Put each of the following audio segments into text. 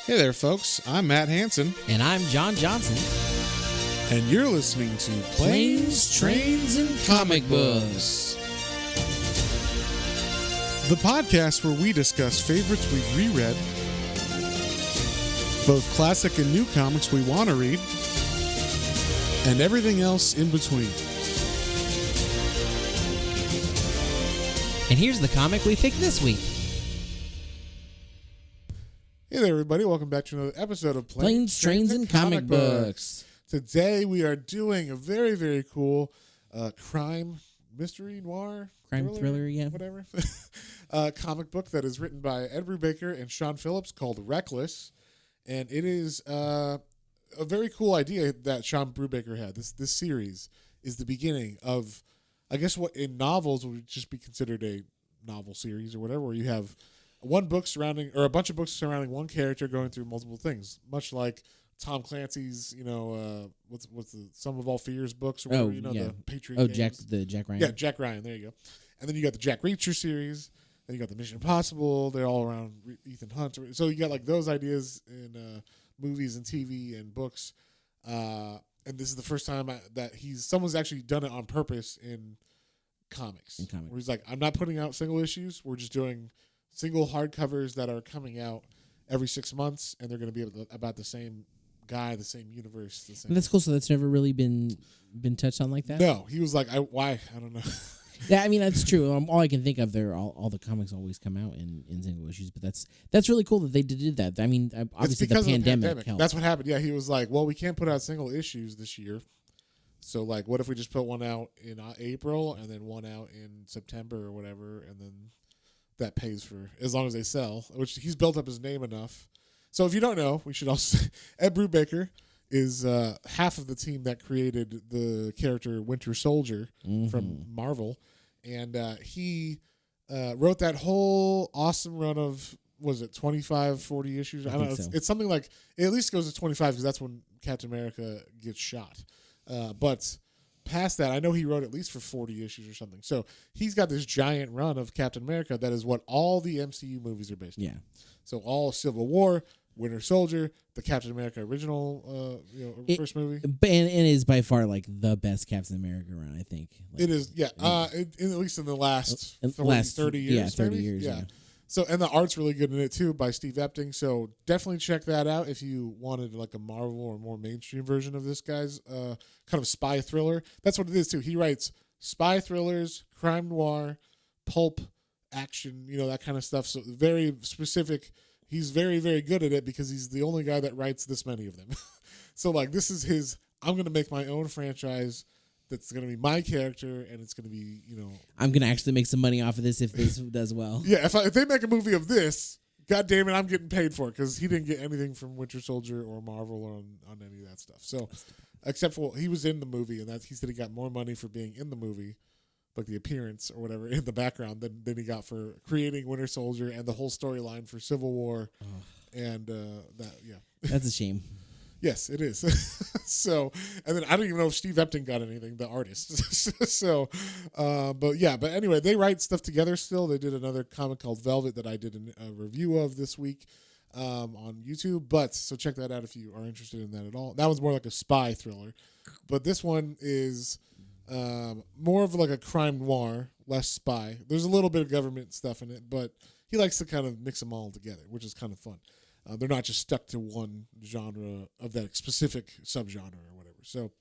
Hey there, folks. I'm Matt Hansen, And I'm John Johnson. and you're listening to Planes, Trains, and Comic Books. the podcast where we discuss favorites we've reread, both classic and new comics we want to read, and everything else in between. And here's the comic we picked this week. Hey there, everybody. Welcome back to another episode of Planes, Trains, and Comic Books. Today we are doing a very, very cool crime, mystery, noir, Crime thriller, yeah. whatever, comic book that is written by Ed Brubaker and Sean Phillips called Reckless. And it is a very cool idea that Sean Brubaker had. This series is the beginning of, I guess, what in novels would just be considered a novel series or whatever, where you have one book surrounding, or a bunch of books surrounding one character going through multiple things, much like Tom Clancy's, what's the Sum of All Fears books or whatever, the Patriot games. Jack Ryan. Yeah, Jack Ryan, there you go. And then you got the Jack Reacher series, then you got the Mission Impossible, they're all around Ethan Hunt. So you got like those ideas in movies and TV and books. And this is the first time that someone's actually done it on purpose in comics. Where he's like, I'm not putting out single issues, we're just doing single hardcovers that are coming out every 6 months, and they're going to be about the same guy, the same universe. The same. And that's cool. So that's never really been touched on like that? No. He was like, why? I don't know. Yeah, I mean, that's true. All I can think of there, all the comics always come out in single issues, but that's really cool that they did that. I mean, obviously the pandemic helped. That's what happened. Yeah, he was like, well, we can't put out single issues this year. So, like, what if we just put one out in April and then one out in September or whatever, and then that pays for as long as they sell, which he's built up his name enough. So if you don't know, we should also Ed Brubaker is half of the team that created the character Winter Soldier from Marvel, and he wrote that whole awesome run of, was it 25, 40 issues? I don't know. It's something like, it at least goes to 25 because that's when Captain America gets shot. But past that, I know he wrote at least for 40 issues or something. So he's got this giant run of Captain America that is what all the MCU movies are based on. Yeah. So all Civil War, Winter Soldier, the Captain America original, first movie. And it is by far like the best Captain America run, I think. Like, it is, yeah. At least in the last 30 years. Yeah, 30 maybe? years. Yeah. So, and the art's really good in it too by Steve Epting. So definitely check that out if you wanted like a Marvel or more mainstream version of this guy's kind of spy thriller. That's what it is too. He writes spy thrillers, crime noir, pulp, action, that kind of stuff. So very specific. He's very, very good at it because he's the only guy that writes this many of them. So like this is his, I'm going to make my own franchise that's going to be my character, and it's going to be, I'm going to actually make some money off of this if this does well. Yeah, if they make a movie of this, God damn it, I'm getting paid for it because he didn't get anything from Winter Soldier or Marvel or on any of that stuff. So, except for he was in the movie, and he said he got more money for being in the movie, like the appearance or whatever in the background, than he got for creating Winter Soldier and the whole storyline for Civil War, and that. Yeah, that's a shame. Yes, it is. So, and then I don't even know if Steve Epting got anything, the artist. So, but anyway, they write stuff together still. They did another comic called Velvet that I did a review of this week on YouTube. So check that out if you are interested in that at all. That one's more like a spy thriller. But this one is more of like a crime noir, less spy. There's a little bit of government stuff in it, but he likes to kind of mix them all together, which is kind of fun. They're not just stuck to one genre of that specific subgenre or whatever. So,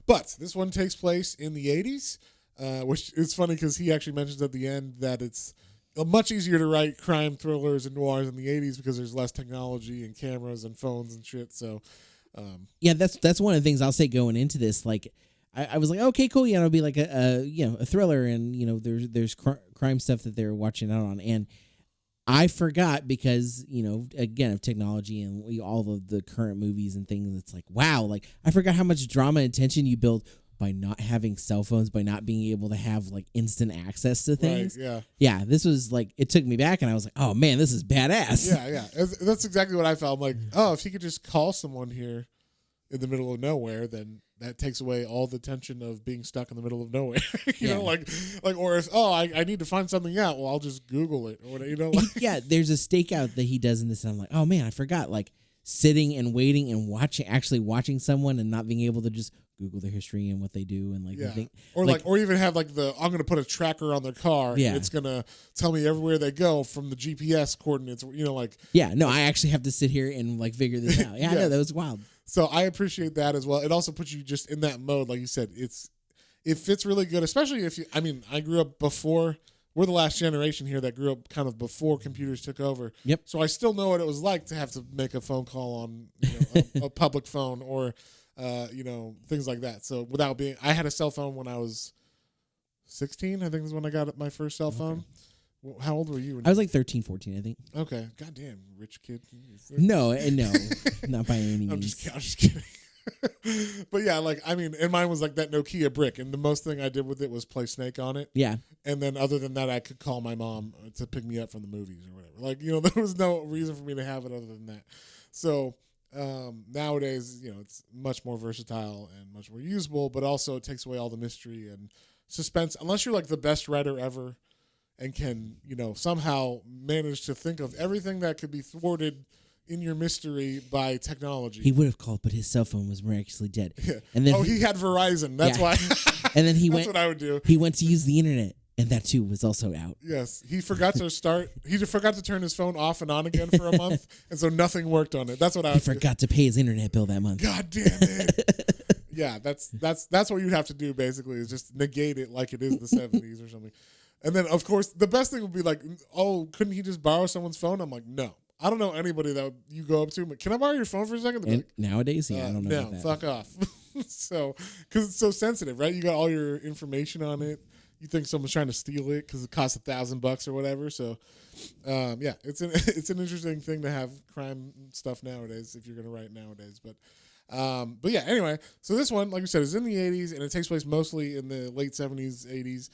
but this one takes place in the 80s, which is funny because he actually mentions at the end that it's much easier to write crime thrillers and noirs in the 80s because there's less technology and cameras and phones and shit. So, yeah, that's one of the things I'll say going into this. Like, I was like, okay, cool. Yeah, it'll be like a thriller, and there's crime stuff that they're watching out on, and I forgot because, again, of technology and all of the current movies and things. It's like, wow, like I forgot how much drama and tension you build by not having cell phones, by not being able to have like instant access to things. Right, yeah. Yeah, this was like, it took me back and I was like, oh man, this is badass. Yeah. That's exactly what I felt. I'm like, oh, if he could just call someone here in the middle of nowhere, then that takes away all the tension of being stuck in the middle of nowhere. you Yeah. know, like, or if, I need to find something out, well, I'll just Google it, or whatever, you know. Like, Yeah, there's a stakeout that he does in this, and I'm like, oh man, I forgot. Like sitting and waiting and actually watching someone and not being able to just Google their history and what they do and like, yeah. the thing, Or even have like I'm going to put a tracker on their car, Yeah. and it's going to tell me everywhere they go from the GPS coordinates, you know, like. yeah, no, I actually have to sit here and like figure this out. Yeah, I know, Yes. that was wild. So I appreciate that as well. It also puts you just in that mode, like you said. It fits really good, especially if you. I mean, I grew up before. We're the last generation here that grew up kind of before computers took over. Yep. So I still know what it was like to have to make a phone call on a public phone or things like that. So without being, I had a cell phone when I was 16. I think is when I got my first cell phone. Well, how old were you? I was like 13, 14, I think. Okay. Goddamn, rich kid. No, not by any means. I'm just kidding. But yeah, like, I mean, and mine was like that Nokia brick, and the most thing I did with it was play Snake on it. Yeah. And then other than that, I could call my mom to pick me up from the movies or whatever. Like, there was no reason for me to have it other than that. So nowadays, it's much more versatile and much more usable, but also it takes away all the mystery and suspense. Unless you're like the best writer ever and can, somehow manage to think of everything that could be thwarted in your mystery by technology. He would have called, but his cell phone was miraculously dead. Yeah. And then he had Verizon. That's why. And then That's what I would do. He went to use the internet, and that too was also out. Yes, he forgot to start. He just forgot to turn his phone off and on again for a month, and so nothing worked on it. That's what I. He forgot to pay his internet bill that month. God damn it! Yeah, that's what you'd have to do basically is just negate it like it is the 70s or something. And then of course the best thing would be like, oh, couldn't he just borrow someone's phone? I'm like, no. I don't know anybody that you go up to, but can I borrow your phone for a second? And like, nowadays, I don't know. No, about that. fuck off. So, because it's so sensitive, right? You got all your information on it. You think someone's trying to steal it because it costs $1,000 or whatever. So, yeah, it's an interesting thing to have crime stuff nowadays if you're gonna write nowadays. But yeah, anyway. So this one, like I said, is in the 80s and it takes place mostly in the late 70s, 80s.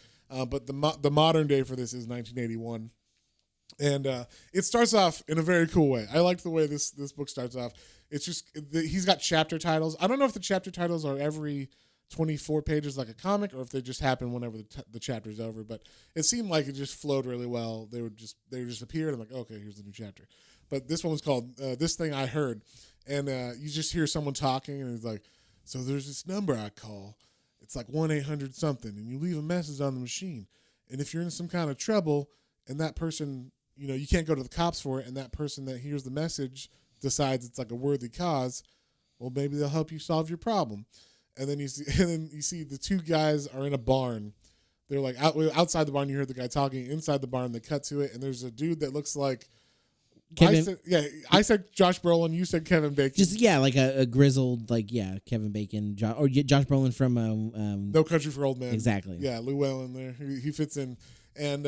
But the modern day for this is 1981. And it starts off in a very cool way. I like the way this book starts off. It's just he's got chapter titles. I don't know if the chapter titles are every 24 pages like a comic, or if they just happen whenever the chapter's over. But it seemed like it just flowed really well. They would just appear, and I'm like, okay, here's the new chapter. But this one was called "This Thing I Heard," and you just hear someone talking, and it's like, so there's this number I call. It's like 1-800 something, and you leave a message on the machine. And if you're in some kind of trouble, and that person, you can't go to the cops for it, and that person that hears the message decides it's like a worthy cause, well, maybe they'll help you solve your problem. And then you see the two guys are in a barn. They're like outside the barn. You heard the guy talking. Inside the barn, they cut to it, and there's a dude that looks like Kevin. I said Josh Brolin. You said Kevin Bacon. Just like a grizzled Kevin Bacon, Josh Brolin from No Country for Old Men. Exactly. Yeah, Llewellyn there. He fits in, and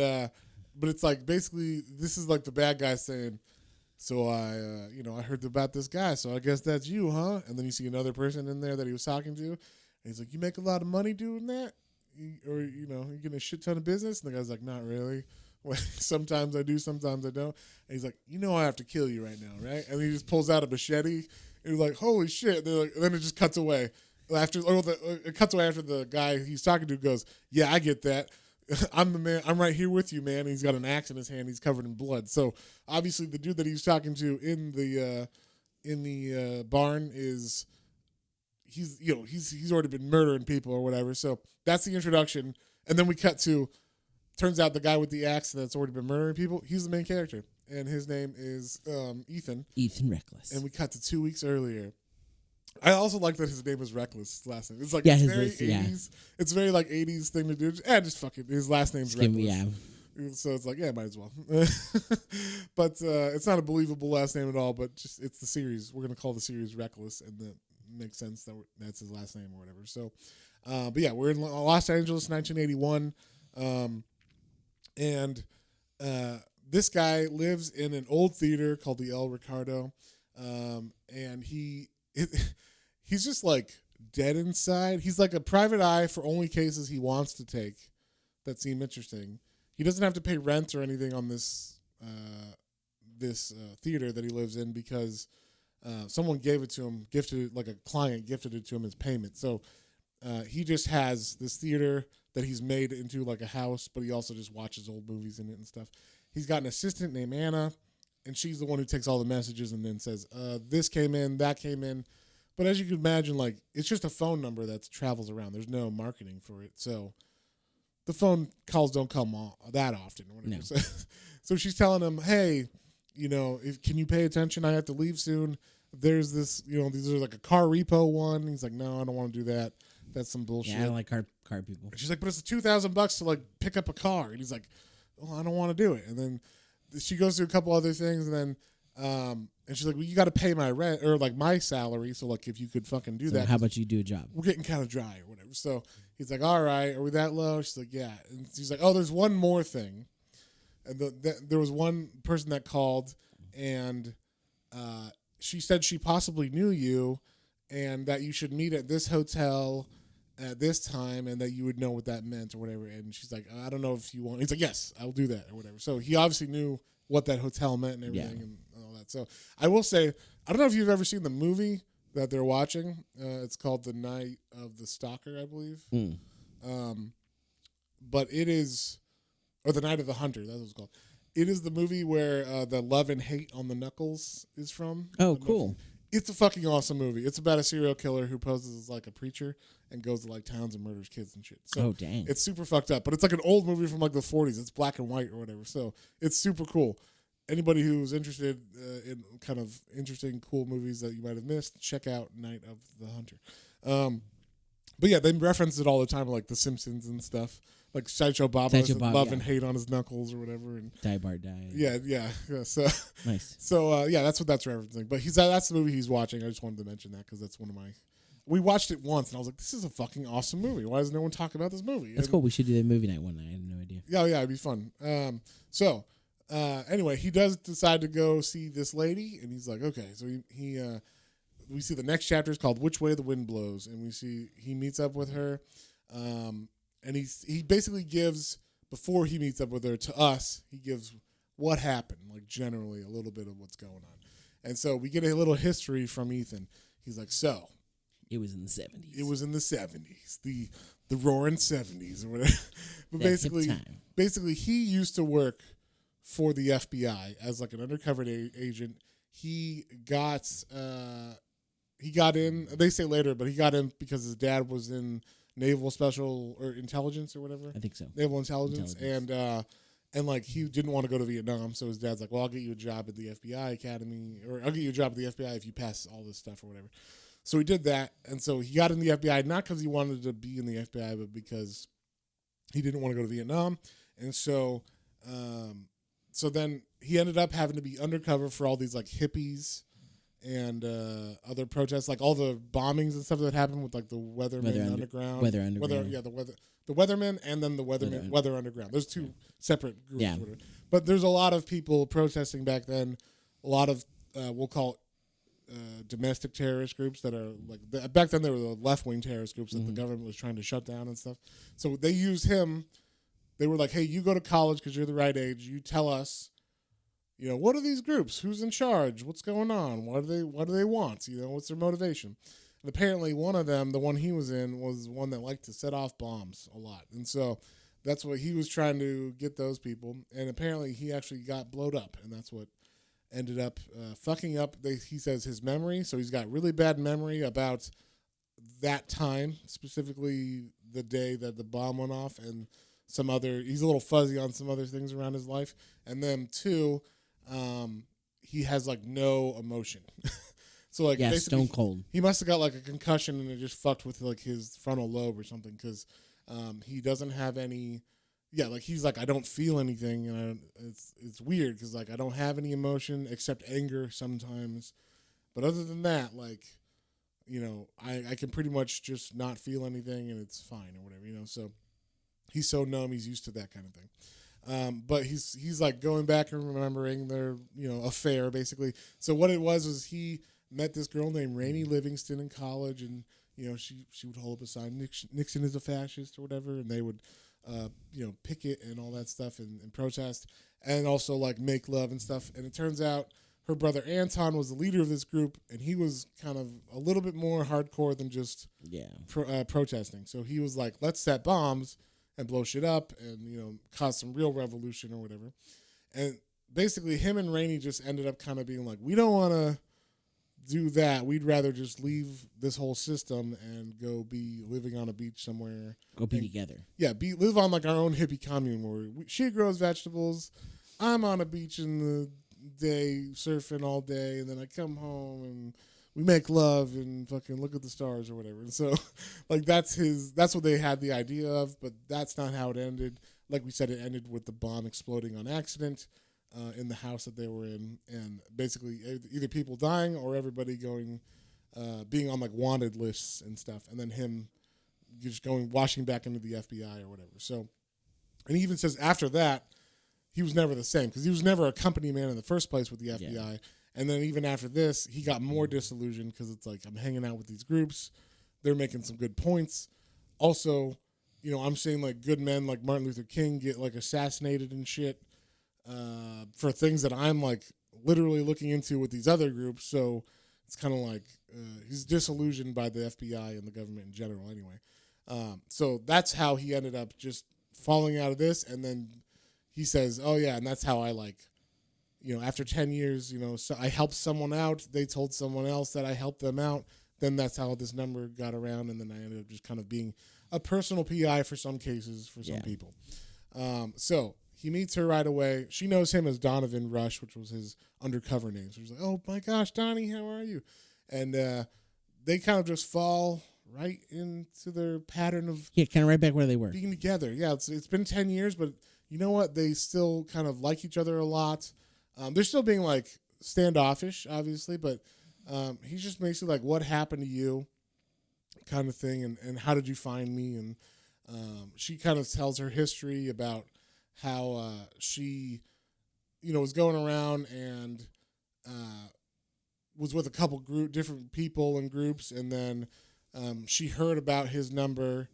but it's like basically this is like the bad guy saying, so I heard about this guy, so I guess that's you, huh? And then you see another person in there that he was talking to, and he's like, you make a lot of money doing that? Or, you getting a shit ton of business? And the guy's like, not really. Like, sometimes I do, sometimes I don't. And he's like, I have to kill you right now, right? And he just pulls out a machete, and he's like, holy shit. And then it just cuts away. It cuts away after the guy he's talking to goes, yeah, I get that. I'm the man. I'm right here with you, man. And he's got an axe in his hand. He's covered in blood. So obviously, the dude that he's talking to in the barn is he's already been murdering people or whatever. So that's the introduction, and then we cut to. Turns out the guy with the axe that's already been murdering people. He's the main character, and his name is Ethan. Ethan Reckless. And we cut to 2 weeks earlier. I also like that his name is Reckless. His last name. It's like it's very 80s. It's very like 80s thing to do. Just fuck it. His last name's Reckless. Yeah. So it's like, might as well. But it's not a believable last name at all. But just it's the series. We're gonna call the series Reckless, and that makes sense that that's his last name or whatever. So, but yeah, we're in Los Angeles, 1981, and this guy lives in an old theater called the El Ricardo, and he's just like dead inside. He's like a private eye for only cases he wants to take that seem interesting. He doesn't have to pay rent or anything on this theater that he lives in because someone gave it to him, gifted it, like a client gifted it to him as payment. So he just has this theater that he's made into like a house, but he also just watches old movies in it and stuff. He's got an assistant named Anna, and she's the one who takes all the messages and then says, this came in, that came in. But as you can imagine, like, it's just a phone number that travels around. There's no marketing for it. So the phone calls don't come that often or whatever. No. So she's telling him, hey, can you pay attention? I have to leave soon. There's this, these are like a car repo one. He's like, no, I don't want to do that. That's some bullshit. Yeah, I don't like car people. And she's like, but it's $2,000 to like pick up a car. And he's like, well, I don't want to do it. And then she goes through a couple other things, and then and she's like, well, you got to pay my rent or like my salary. So like, if you could fucking do that, how about you do a job? We're getting kind of dry or whatever. So he's like, all right, are we that low? She's like, yeah. And she's like, oh, there's one more thing. And there was one person that called, and she said she possibly knew you, and that you should meet at this hotel at this time, and that you would know what that meant or whatever. And she's like, I don't know if you want. He's like, yes, I'll do that or whatever. So he obviously knew what that hotel meant and everything and all that. So I will say, I don't know if you've ever seen the movie that they're watching. It's called The Night of the Stalker, I believe. But it is, or The Night of the Hunter. That's what it's called. It is the movie where the love and hate on the knuckles is from. Oh, cool. It's a fucking awesome movie. It's about a serial killer who poses as like a preacher and goes to like towns and murders kids and shit. So dang. It's super fucked up, but it's like an old movie from like the 40s. It's black and white or whatever. So it's super cool. Anybody who's interested in kind of interesting, cool movies that you might have missed, check out Night of the Hunter. But yeah, they reference it all the time, like The Simpsons and stuff. Like Sideshow Bob has love and hate on his knuckles or whatever. And Die Bart Die. Yeah. So nice. So yeah, that's what that's referencing. But that's the movie he's watching. I just wanted to mention that because that's one of my. We watched it once, and I was like, "This is a fucking awesome movie. Why does no one talk about this movie?" That's cool. We should do the movie night one night. I had no idea. Yeah, it'd be fun. Anyway, he does decide to go see this lady, and he's like, "Okay." So we see the next chapter is called "Which Way the Wind Blows," and we see he meets up with her. And he basically gives, before he meets up with her, to us, he gives what happened, like generally a little bit of what's going on. And so we get a little history from Ethan. He's like, so. It was in the 70s. It was in the 70s, the roaring 70s or whatever. But basically he used to work for the FBI as like an undercover agent. He got in, they say later, but he got in because his dad was in Naval Special or Intelligence or whatever. I think so. Naval Intelligence. And like he didn't want to go to Vietnam, so his dad's like, well, I'll get you a job at the FBI Academy, or I'll get you a job at the FBI if you pass all this stuff or whatever. So he did that, and so he got in the FBI, not because he wanted to be in the FBI, but because he didn't want to go to Vietnam. And so then he ended up having to be undercover for all these like hippies and other protests, like all the bombings and stuff that happened with like the Weathermen Underground. Weather Underground. The Weathermen and then the Weather Underground. There's two separate groups. Yeah. But there's a lot of people protesting back then. A lot of, we'll call it domestic terrorist groups that are like, back then they were the left-wing terrorist groups that the government was trying to shut down and stuff. So they used him. They were like, hey, you go to college because you're the right age. You tell us, what are these groups? Who's in charge? What's going on? What do they want? What's their motivation? And apparently one of them, the one he was in, was one that liked to set off bombs a lot. And so that's what he was trying to get those people. And apparently he actually got blowed up. And that's what ended up fucking up, he says, his memory. So he's got really bad memory about that time, specifically the day that the bomb went off, and he's a little fuzzy on some other things around his life. And then two, he has like no emotion. So like, stone cold. He must have got like a concussion and it just fucked with like his frontal lobe or something, because he doesn't have any. Yeah, like he's like, I don't feel anything, and it's weird because like I don't have any emotion except anger sometimes, but other than that, like, I can pretty much just not feel anything and it's fine or whatever, So he's so numb, he's used to that kind of thing. But he's like going back and remembering their affair basically. So what it was he met this girl named Rainey Livingston in college, and she would hold up a sign, Nixon is a fascist or whatever, and they would picket and all that stuff and protest, and also like make love and stuff. And it turns out her brother Anton was the leader of this group, and he was kind of a little bit more hardcore than just protesting. So he was like, let's set bombs and blow shit up and, cause some real revolution or whatever. And basically him and Rainey just ended up kind of being like, we don't want to do that. We'd rather just leave this whole system and go be living on a beach somewhere. Go be together. Yeah, live on like our own hippie commune where she grows vegetables. I'm on a beach in the day surfing all day, and then I come home and we make love and fucking look at the stars or whatever. And so, like, that's what they had the idea of, but that's not how it ended. Like we said, it ended with the bomb exploding on accident in the house that they were in, and basically either people dying or everybody being on like wanted lists and stuff, and then him just washing back into the FBI or whatever. So, and he even says after that, he was never the same because he was never a company man in the first place with the FBI. Yeah. And then even after this, he got more disillusioned because it's like, I'm hanging out with these groups. They're making some good points. Also, I'm seeing like good men like Martin Luther King get like assassinated and shit for things that I'm like literally looking into with these other groups. So it's kind of like he's disillusioned by the FBI and the government in general anyway. So that's how he ended up just falling out of this. And then he says, oh yeah, and that's how I like, after 10 years, so I helped someone out. They told someone else that I helped them out. Then that's how this number got around. And then I ended up just kind of being a personal PI for some cases for some people. So he meets her right away. She knows him as Donovan Rush, which was his undercover name. So she's like, oh my gosh, Donnie, how are you? And they kind of just fall right into their pattern of kind of right back where they were being together. Yeah, it's been 10 years, but you know what? They still kind of like each other a lot. They're still being like standoffish, obviously, but he's just basically like, what happened to you kind of thing, and how did you find me? And she kind of tells her history about how she, was going around and was with a couple different people and groups, and then she heard about his number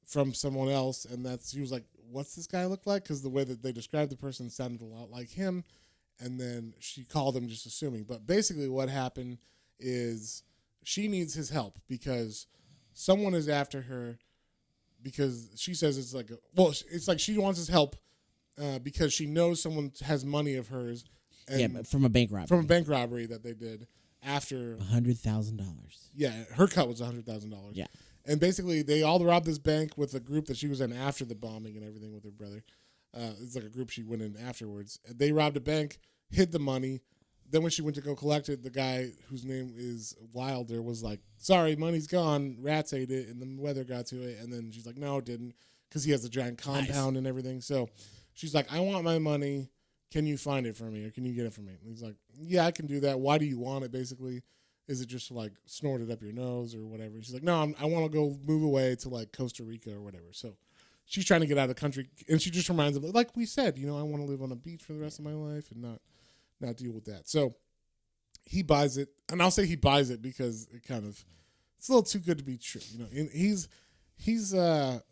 from someone else, and she was like, what's this guy look like? Because the way that they described the person sounded a lot like him. And then she called him just assuming. But basically what happened is she needs his help because someone is after her because she says it's like, it's like she wants his help because she knows someone has money of hers. And from a bank robbery. From a bank robbery that they did after. $100,000. Yeah, her cut was $100,000. Yeah. And basically they all robbed this bank with a group that she was in after the bombing and everything with her brother. It's like a group she went in afterwards. They robbed a bank, hid the money. Then when she went to go collect it, the guy whose name is Wilder was like, sorry, money's gone. Rats ate it and the weather got to it. And then she's like, no, it didn't, because he has a giant compound and everything. So she's like, I want my money. Can you find it for me or can you get it for me? And he's like, yeah, I can do that. Why do you want it, basically? Is it just to, like, snort it up your nose or whatever? And she's like, no, I want to go move away to, like, Costa Rica or whatever. So she's trying to get out of the country, and she just reminds him, like we said, I want to live on a beach for the rest of my life and not deal with that. So he buys it, and I'll say he buys it because it's a little too good to be true. And he's a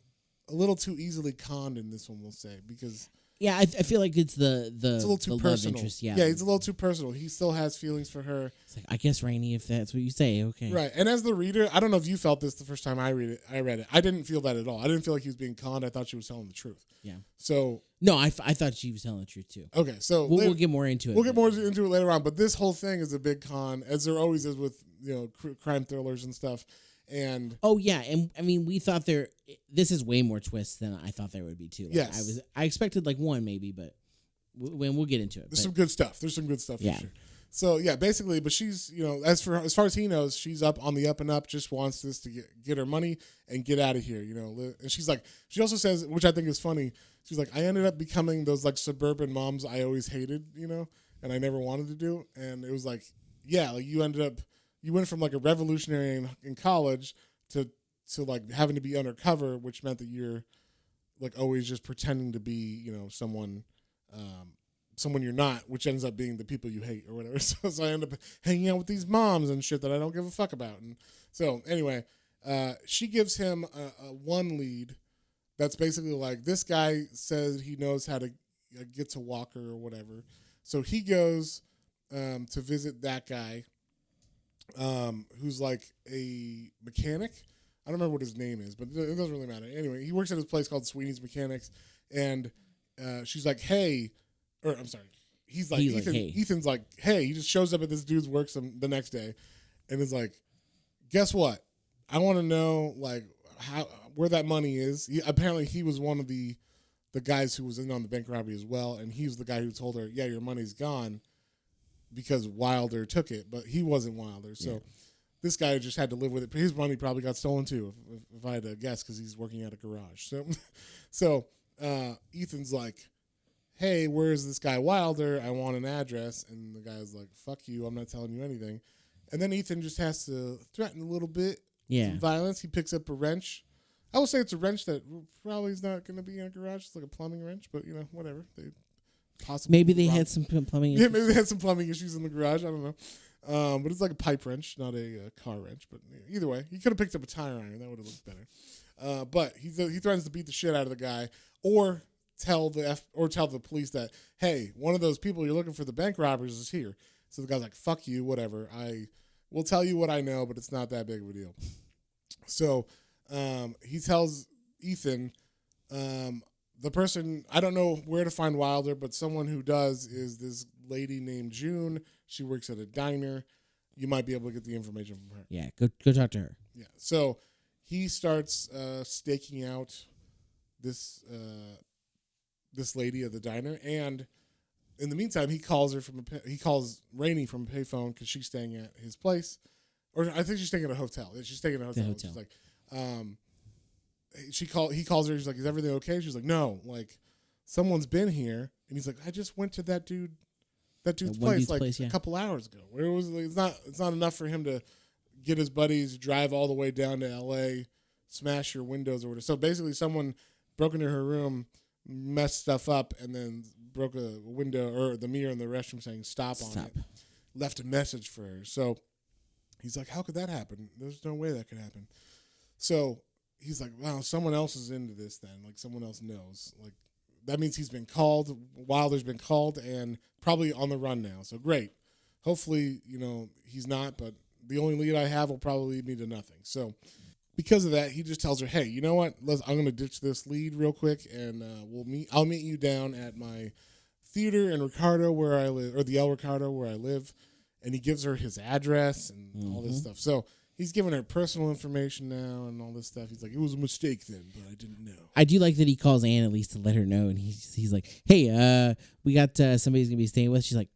little too easily conned in this one, we'll say, because I feel like it's a little too personal. Love interest, yeah, it's a little too personal. He still has feelings for her. It's like, I guess, Rainey, if that's what you say, okay. Right. And as the reader, I don't know if you felt this the first time I read it. I didn't feel that at all. I didn't feel like he was being conned. I thought she was telling the truth. Yeah. So no, I thought she was telling the truth too. Okay, so we'll get more into it. We'll get more into it later on. But this whole thing is a big con, as there always is with crime thrillers and stuff. And and I mean, we thought this is way more twists than I thought there would be too. Like, yes, I expected like one maybe, but we'll get into it. There's some good stuff. For sure. So basically, but she's as far as he knows, she's up on the up and up. Just wants this to get her money and get out of here. And she's like, she also says, which I think is funny. She's like, I ended up becoming those like suburban moms I always hated, and I never wanted to do. And it was like, you went from like a revolutionary in college to like having to be undercover, which meant that you're like always just pretending to be, someone you're not, which ends up being the people you hate or whatever. So I end up hanging out with these moms and shit that I don't give a fuck about. And so anyway, she gives him a one lead that's basically like, this guy says he knows how to get to Walker or whatever. So he goes to visit that guy, who's like a mechanic. I don't remember what his name is, but it doesn't really matter. Anyway, he works at this place called Sweeney's Mechanics, and she's like, "Hey," or I'm sorry, he's like, "Hey." Ethan's like, "Hey," he just shows up at this dude's work the next day, and is like, "Guess what? I want to know like where that money is." Apparently, he was one of the guys who was in on the bank robbery as well, and he was the guy who told her, "Yeah, your money's gone," because Wilder took it, but he wasn't Wilder, so. Yeah. This guy just had to live with it. His money probably got stolen too, if I had to guess, because he's working at a garage. So Ethan's like, "Hey, where's this guy Wilder? I want an address." And the guy's like, "Fuck you, I'm not telling you anything." And then Ethan just has to threaten a little bit, some violence. He picks up a wrench. I will say it's a wrench that probably is not going to be in a garage. It's like a plumbing wrench, but whatever. Maybe they had some plumbing issues. Yeah, maybe they had some plumbing issues in the garage. I don't know. But it's like a pipe wrench, not a car wrench. But either way, he could have picked up a tire iron. That would have looked better. But he threatens to beat the shit out of the guy, or tell the police that, hey, one of those people you're looking for, the bank robbers, is here. So the guy's like, "Fuck you, whatever. I will tell you what I know, but it's not that big of a deal." So he tells Ethan, the person, I don't know where to find Wilder, but someone who does is this lady named June. She works at a diner. You might be able to get the information from her. Yeah, go talk to her. Yeah. So he starts staking out this lady at the diner, and in the meantime, he calls Rainey from a payphone because she's staying at his place, or I think she's staying at a hotel. She's staying at a hotel. She's like, he calls her. He's like, "Is everything okay?" She's like, "No, like someone's been here," and he's like, "I just went to that dude's place a couple hours ago. Where it was, it's not enough for him to get his buddies, drive all the way down to L.A., smash your windows or whatever." So basically, someone broke into her room, messed stuff up, and then broke a window or the mirror in the restroom saying "stop" on it. Left a message for her. So he's like, "How could that happen? There's no way that could happen." So he's like, "Wow, someone else is into this then. Like, someone else knows. Like, that means he's been called. Wilder's been called and probably on the run now. So great. Hopefully, he's not, but the only lead I have will probably lead me to nothing." So because of that, he just tells her, "Hey, you know what? I'm going to ditch this lead real quick, and I'll meet you down at my theater in Ricardo where I live, or the El Ricardo where I live." And he gives her his address and all this stuff. So he's giving her personal information now and all this stuff. He's like, "It was a mistake then, but I didn't know." I do like that he calls Anne at least to let her know, and he's like, "Hey, we got somebody's gonna be staying with." She's like,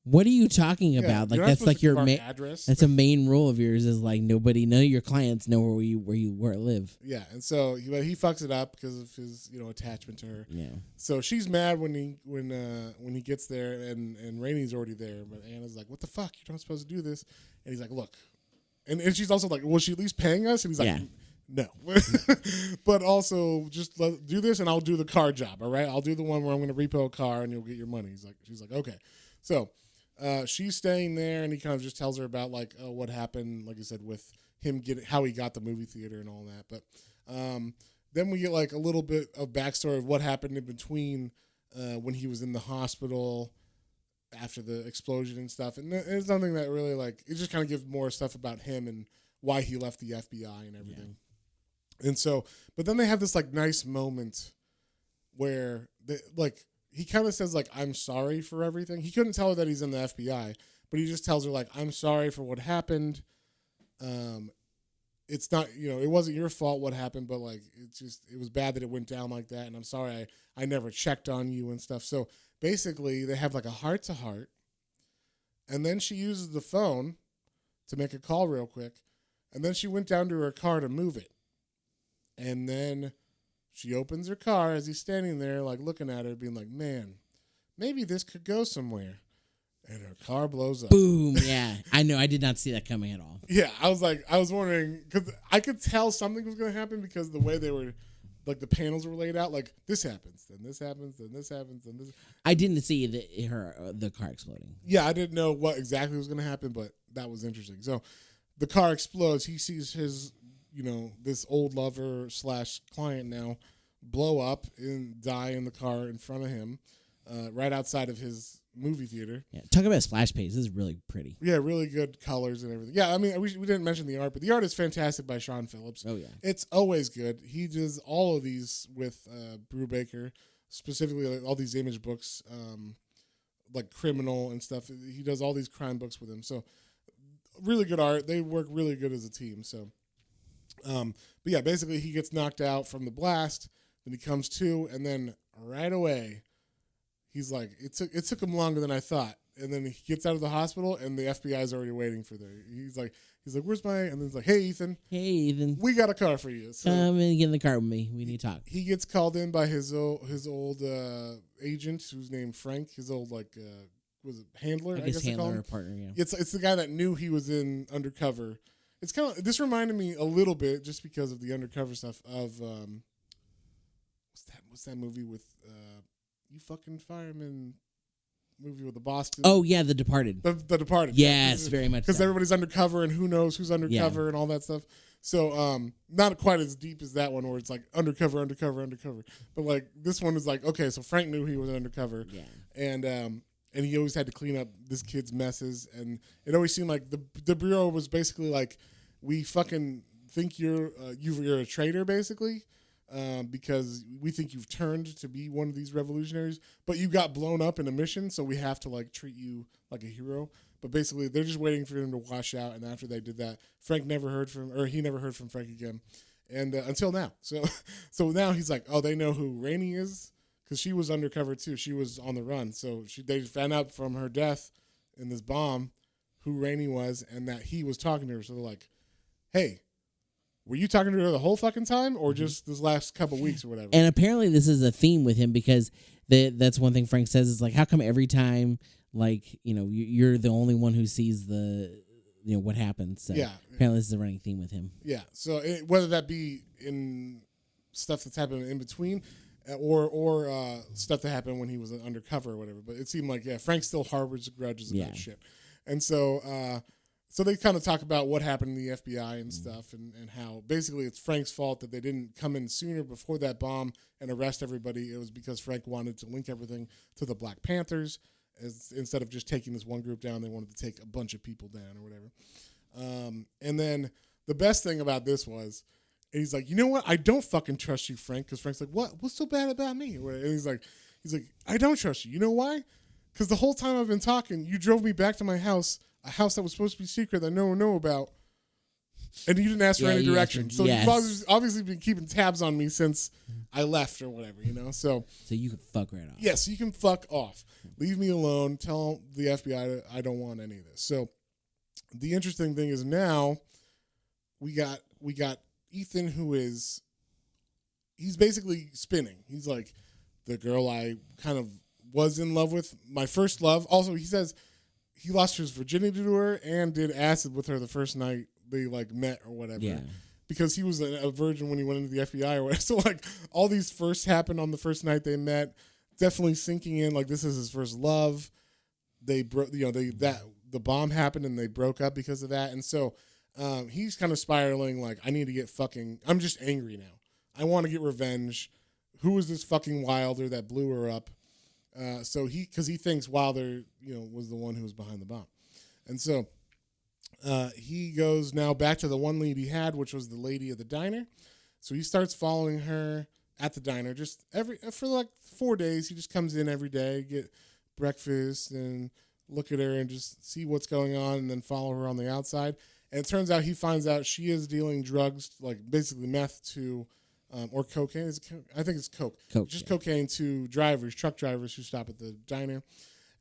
"What are you talking about? Like that's like your address. That's a main rule of yours is like none of your clients know where you live." Yeah, and so he fucks it up because of his attachment to her. Yeah. So she's mad when he gets there, and Rainey's already there, but Anna's like, "What the fuck? You're not supposed to do this." And he's like, "Look," and she's also like, "Was she at least paying us?" And he's like, "No," but also just do this, and I'll do the car job. All right, I'll do the one where I'm going to repo a car, and you'll get your money. She's like, "Okay." So she's staying there, and he kind of just tells her about like what happened, like I said, with him how he got the movie theater and all that. But then we get like a little bit of backstory of what happened in between when he was in the hospital after the explosion and stuff. And it's something that really it just kind of gives more stuff about him and why he left the FBI and everything. Yeah. And so, but then they have this like nice moment where he kind of says like, "I'm sorry for everything." He couldn't tell her that he's in the FBI, but he just tells her like, "I'm sorry for what happened. It's not, it wasn't your fault what happened, but like, it was bad that it went down like that. And I'm sorry I never checked on you and stuff." So basically they have like a heart to heart, and then she uses the phone to make a call real quick. And then she went down to her car to move it. And then she opens her car as he's standing there, like looking at her, being like, "Man, maybe this could go somewhere." And her car blows up. Boom! Yeah, I know. I did not see that coming at all. Yeah, I was wondering because I could tell something was going to happen because the way they were, like the panels were laid out, like this happens, then this happens, then this happens, then this. I didn't see the car exploding. Yeah, I didn't know what exactly was going to happen, but that was interesting. So the car explodes. He sees his, this old lover / client now blow up and die in the car in front of him, right outside of his movie theater. Yeah, talk about a splash page. This is really pretty. Yeah, really good colors and everything. Yeah, I mean, we didn't mention the art, but the art is fantastic by Sean Phillips. Oh yeah, It's always good. He does all of these with Brubaker, specifically like all these image books, like Criminal and stuff. He does all these crime books with him. So really good art. They work really good as a team. So, but yeah, basically he gets knocked out from the blast, then he comes to, and then right away, he's like, it took him longer than I thought. And then he gets out of the hospital, and the FBI is already waiting for there. He's like, where's my? And then he's like, hey, Ethan. Hey, Ethan. We got a car for you. So Come and get in the car with me. We need to talk. he gets called in by his old agent, who's named Frank. His old was it handler? I guess they call handler him. or partner. Yeah. It's the guy that knew he was in undercover. It's kind of this reminded me a little bit just because of the undercover stuff of what's that movie with you fucking fireman. Movie with the Boston. Oh yeah, The Departed. The Departed. Yes, very much. Because so. everybody's undercover and who knows who's undercover and all that stuff. So not quite as deep as that one where it's like undercover. But like this one is like, okay, so Frank knew he was undercover. Yeah. And he always had to clean up this kid's messes, and it always seemed like the bureau was basically like, we fucking think you're a traitor basically. Because we think you've turned to be one of these revolutionaries, but you got blown up in a mission, so we have to like treat you like a hero. But basically, they're just waiting for him to wash out, and after they did that, he never heard from Frank again, and until now. So now he's like, oh, they know who Rainey is because she was undercover too. She was on the run, so they found out from her death in this bomb who Rainey was and that he was talking to her. So they're like, hey. Were you talking to her the whole fucking time, or just this last couple weeks or whatever? And apparently, this is a theme with him because that's one thing Frank says is like, how come every time, like you're the only one who sees the what happens? So yeah. Apparently, this is a running theme with him. Yeah. So whether that be in stuff that's happened in between, or stuff that happened when he was undercover or whatever, but it seemed like Frank still harbors grudges about shit, and so. So they kind of talk about what happened in the FBI and stuff and how basically it's Frank's fault that they didn't come in sooner before that bomb and arrest everybody. It was because Frank wanted to link everything to the Black Panthers. Instead of just taking this one group down, they wanted to take a bunch of people down or whatever. And then the best thing about this was, he's like, you know what? I don't fucking trust you, Frank. Because Frank's like, what? What's so bad about me? And he's like, I don't trust you. You know why? Because the whole time I've been talking, you drove me back to my house, a house that was supposed to be secret that no one knew about, and you didn't ask for any direction. So you've obviously been keeping tabs on me since I left or whatever, So you can fuck right off. Yes, you can fuck off. Leave me alone. Tell the FBI that I don't want any of this. So the interesting thing is now we got Ethan, he's basically spinning. He's like, the girl I kind of was in love with, my first love. Also, he says he lost his virginity to her and did acid with her the first night they like met or whatever. Yeah. Because he was a virgin when he went into the FBI or whatever. So like all these firsts happened on the first night they met. Definitely sinking in like this is his first love. They broke, the bomb happened and they broke up because of that. And so he's kind of spiraling like, I need to get I'm just angry now. I want to get revenge. Who is this fucking Wilder that blew her up? Because he thinks Wilder, was the one who was behind the bomb. And so he goes now back to the one lead he had, which was the lady of the diner. So he starts following her at the diner just for like 4 days. He just comes in every day, get breakfast and look at her and just see what's going on and then follow her on the outside. And it turns out he finds out she is dealing drugs, like basically meth to or cocaine. I think it's coke. Cocaine to truck drivers who stop at the diner.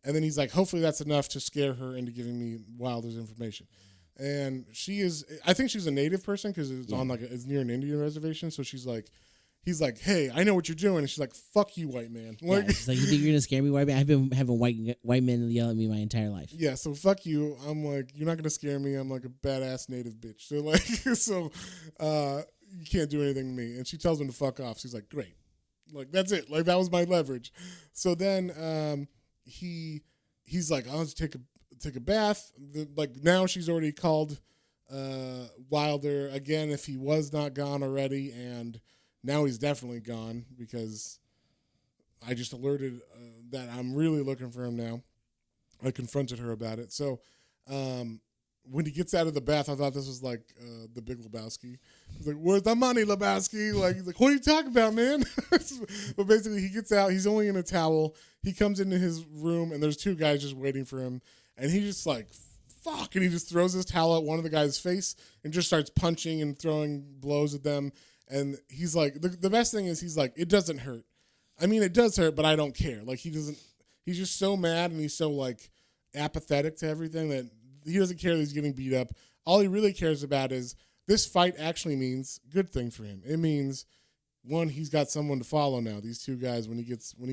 And then he's like, hopefully that's enough to scare her into giving me Wilder's information. And I think she's a native person because it's on it's near an Indian reservation. So he's like, hey, I know what you're doing. And she's like, fuck you, white man. Like, she's like, you think you're going to scare me, white man? I've been having white men yell at me my entire life. Yeah, so fuck you. I'm like, you're not going to scare me. I'm like a badass native bitch. So like, you can't do anything to me. And she tells him to fuck off. She's like, great. Like, that's it. Like, that was my leverage. So then he's like, I'll just take a bath. Now she's already called Wilder again if he was not gone already. And now he's definitely gone because I just alerted that I'm really looking for him now. I confronted her about it. So when he gets out of the bath, I thought this was like the Big Lebowski. He's like, "Where's the money, Lebowski?" Like, he's like, "What are you talking about, man?" But basically, he gets out. He's only in a towel. He comes into his room, and there's two guys just waiting for him. And he just like, fuck, and he just throws his towel at one of the guy's face and just starts punching and throwing blows at them. And he's like, the best thing is he's like, "It doesn't hurt. I mean, it does hurt, but I don't care." Like, he doesn't. He's just so mad, and he's so like apathetic to everything that he doesn't care that he's getting beat up. All he really cares about is this fight actually means good thing for him. It means, one, he's got someone to follow now. These two guys, when he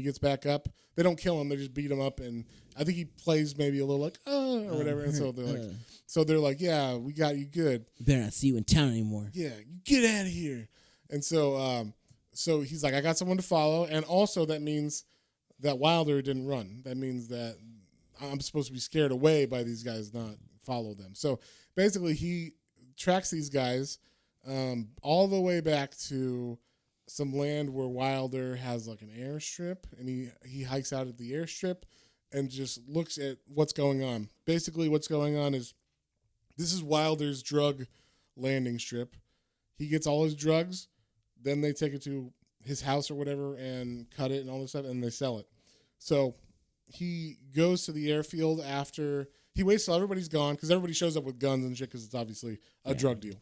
gets back up, they don't kill him, they just beat him up, and I think he plays maybe a little like or whatever. And so they're like, "Yeah, we got you good. Better not see you in town anymore." Yeah, you get out of here. And so he's like, "I got someone to follow," and also that means that Wilder didn't run. That means that I'm supposed to be scared away by these guys, not follow them. So basically, he tracks these guys all the way back to some land where Wilder has like an airstrip, and he hikes out at the airstrip and just looks at what's going on. Basically, what's going on is this is Wilder's drug landing strip. He gets all his drugs, then they take it to his house or whatever and cut it and all this stuff, and they sell it. So he goes to the airfield after he waits till everybody's gone, because everybody shows up with guns and shit, because it's obviously a drug deal.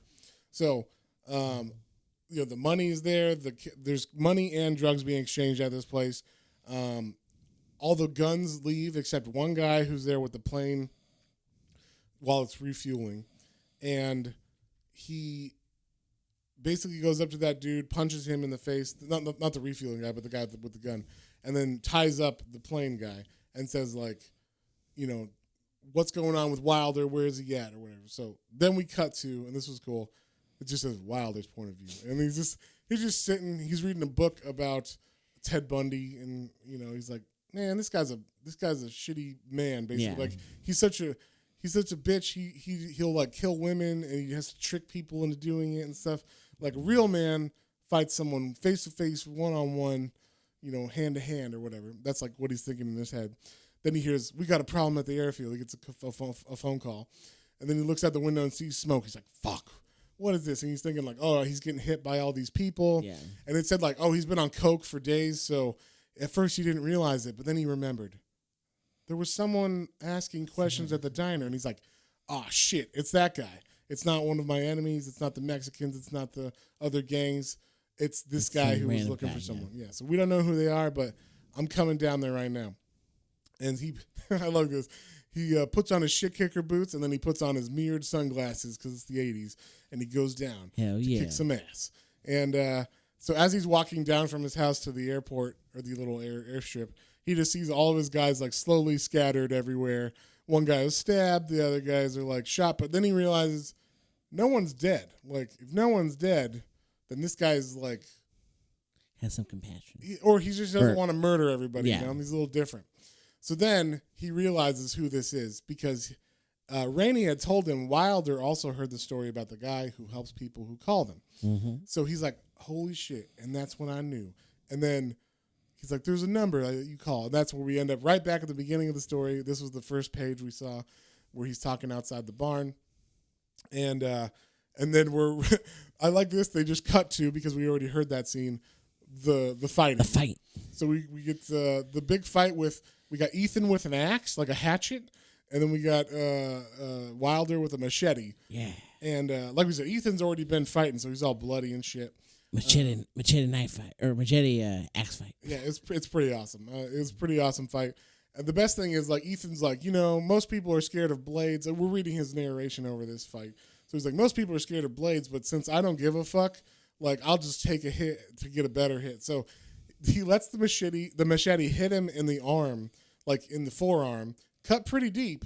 So, the money is there. There's money and drugs being exchanged at this place. All the guns leave except one guy who's there with the plane while it's refueling, and he basically goes up to that dude, punches him in the face. Not the refueling guy, but the guy with the gun, and then ties up the plane guy and says, like, "What's going on with Wilder? Where is he at?" or whatever. So then we cut to, and this was cool. It just says Wilder's point of view, and he's just sitting. He's reading a book about Ted Bundy, and he's like, "Man, this guy's a shitty man." Basically, like he's such a bitch. He'll like kill women, and he has to trick people into doing it and stuff. Like a real man fights someone face to face, one on one, hand to hand or whatever. That's like what he's thinking in his head. Then he hears, "We got a problem at the airfield." He gets a phone call, and then he looks out the window and sees smoke. He's like, "Fuck, what is this?" And he's thinking like, "Oh, he's getting hit by all these people." Yeah. And it said like, "Oh, he's been on coke for days." So at first he didn't realize it, but then he remembered. There was someone asking questions at the diner, and he's like, "Oh, shit, it's that guy. It's not one of my enemies. It's not the Mexicans. It's not the other gangs. It's this guy who was looking for someone." Yeah, so we don't know who they are, but I'm coming down there right now. And I love this. He puts on his shit kicker boots, and then he puts on his mirrored sunglasses because it's the 80s, and he goes down to kick some ass. And so as he's walking down from his house to the airport, or the little airstrip, he just sees all of his guys like slowly scattered everywhere. One guy is stabbed, the other guys are like shot, but then he realizes no one's dead. Like, if no one's dead, then this guy's like has some compassion, or he just doesn't want to murder everybody. Yeah. He's a little different. So then he realizes who this is, because Rainey had told him Wilder also heard the story about the guy who helps people who call them. Mm-hmm. So he's like, "Holy shit!" And that's when I knew. And then he's like, "There's a number that you call," and that's where we end up right back at the beginning of the story. This was the first page we saw where he's talking outside the barn, and then we're I like this. They just cut to, because we already heard that scene, the fighting. The fight. So we get the big fight with. We got Ethan with an axe, like a hatchet, and then we got Wilder with a machete. Yeah. And like we said, Ethan's already been fighting, so he's all bloody and shit. Machete knife fight, or machete axe fight. Yeah, it's pretty awesome. It's a pretty awesome fight. And the best thing is, like, Ethan's like, most people are scared of blades. And we're reading his narration over this fight. So he's like, most people are scared of blades, but since I don't give a fuck, like, I'll just take a hit to get a better hit. So he lets the machete hit him in the arm, like in the forearm, cut pretty deep,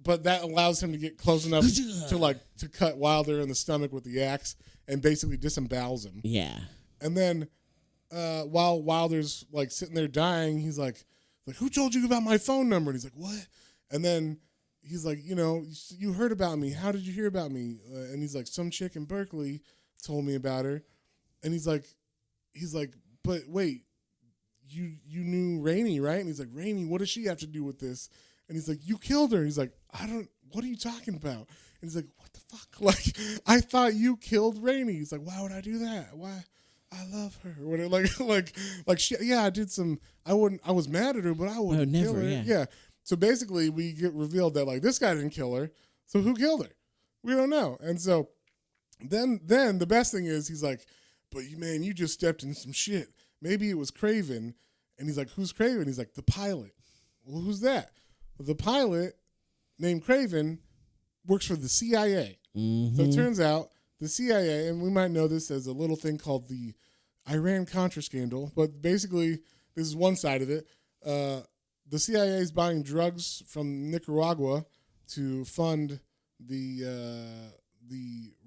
but that allows him to get close enough to cut Wilder in the stomach with the axe and basically disembowels him. Yeah. And then while Wilder's like sitting there dying, he's like, "Who told you about my phone number?" And he's like, "What?" And then he's like, "You heard about me. How did you hear about me?" And he's like, "Some chick in Berkeley told me about her." And he's like, "But wait, you knew Rainey, right?" And he's like, "Rainey, what does she have to do with this?" And he's like, you killed her. He's like, what are you talking about? And he's like, what the fuck? Like, I thought you killed Rainey. He's like, why would I do that? Why? I love her. Or whatever. Like she, I did some, I was mad at her, but I wouldn't kill her. Yeah. So basically we get revealed that like this guy didn't kill her. So who killed her? We don't know. And so then the best thing is he's like, but man, you just stepped in some shit. Maybe it was Craven. And he's like, who's Craven? He's like, the pilot. Well, who's that? Well, the pilot named Craven works for the CIA. Mm-hmm. So it turns out the CIA, and we might know this as a little thing called the Iran-Contra scandal, but basically this is one side of it. The CIA is buying drugs from Nicaragua to fund the